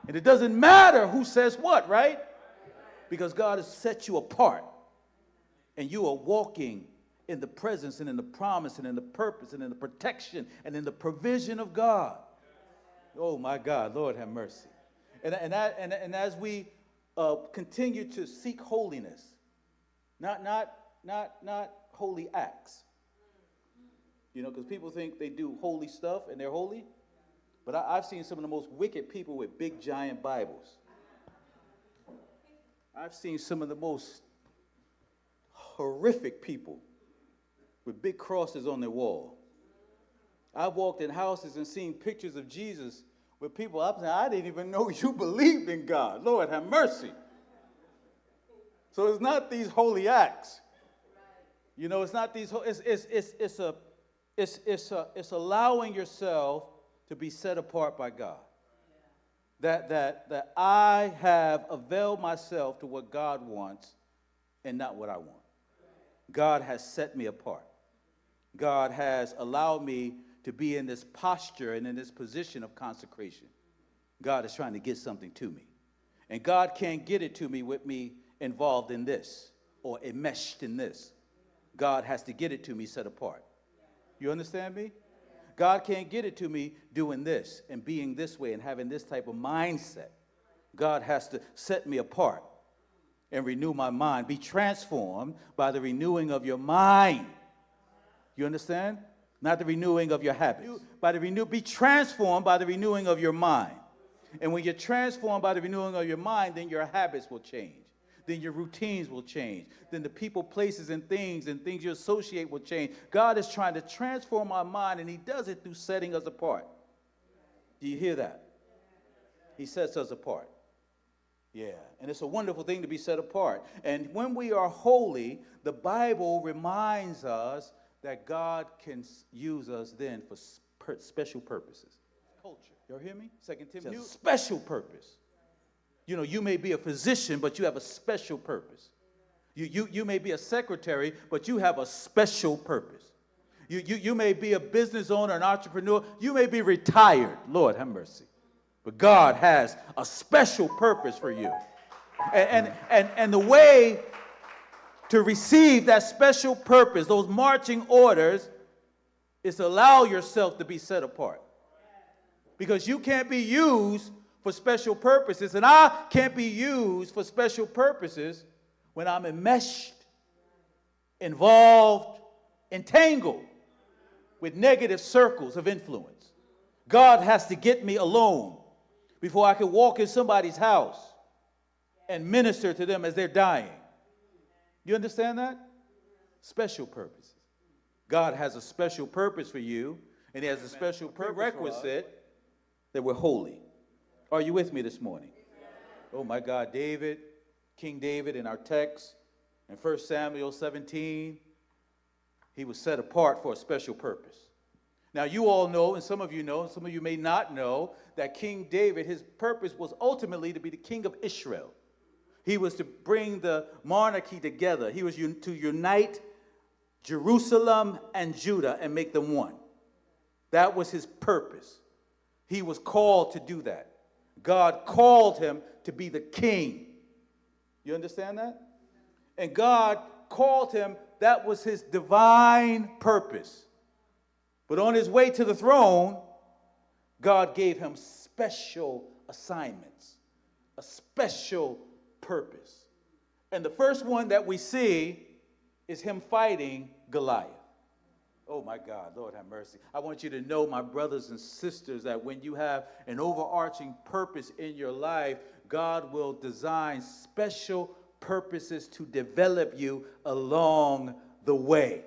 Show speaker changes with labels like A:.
A: And it doesn't matter who says what, right? Because God has set you apart. And you are walking in the presence and in the promise and in the purpose and in the protection and in the provision of God. Oh, my God. Lord, have mercy. And as we continue to seek holiness, not holy acts. You know, because people think they do holy stuff and they're holy. But I've seen some of the most wicked people with big, giant Bibles. I've seen some of the most horrific people with big crosses on their wall. I've walked in houses and seen pictures of Jesus with people, I'm saying, I didn't even know you believed in God. Lord, have mercy. So it's not these holy acts. You know, it's not these, it's allowing yourself to be set apart by God. That I have availed myself to what God wants and not what I want. God has set me apart. God has allowed me to be in this posture and in this position of consecration. God is trying to get something to me. And God can't get it to me with me involved in this or enmeshed in this. God has to get it to me set apart. You understand me? God can't get it to me doing this and being this way and having this type of mindset. God has to set me apart and renew my mind. Be transformed by the renewing of your mind. You understand? Not the renewing of your habits. Be transformed by the renewing of your mind. And when you're transformed by the renewing of your mind, then your habits will change. Then your routines will change. Then the people, places, and things you associate will change. God is trying to transform our mind, and he does it through setting us apart. Do you hear that? He sets us apart. Yeah, and it's a wonderful thing to be set apart. And when we are holy, the Bible reminds us that God can use us then for special purposes. Culture. Y'all hear me? 2 Timothy. Special purpose. You know, you may be a physician, but you have a special purpose. You may be a secretary, but you have a special purpose. You may be a business owner, an entrepreneur. You may be retired. Lord, have mercy. But God has a special purpose for you. And the way to receive that special purpose, those marching orders, is to allow yourself to be set apart. Because you can't be used for special purposes, and I can't be used for special purposes when I'm enmeshed, involved, entangled with negative circles of influence. God has to get me alone before I can walk in somebody's house and minister to them as they're dying. You understand that? Special purposes. God has a special purpose for you, and he has a special prerequisite that we're holy. Are you with me this morning? Oh my God, David, King David in our text, in 1 Samuel 17, he was set apart for a special purpose. Now you all know, and some of you know, and some of you may not know, that King David, his purpose was ultimately to be the king of Israel. He was to bring the monarchy together. He was to unite Jerusalem and Judah and make them one. That was his purpose. He was called to do that. God called him to be the king. You understand that? And God called him, that was his divine purpose. But on his way to the throne, God gave him special assignments, a special purpose. And the first one that we see is him fighting Goliath. Oh my God, Lord have mercy. I want you to know, my brothers and sisters, that when you have an overarching purpose in your life, God will design special purposes to develop you along the way.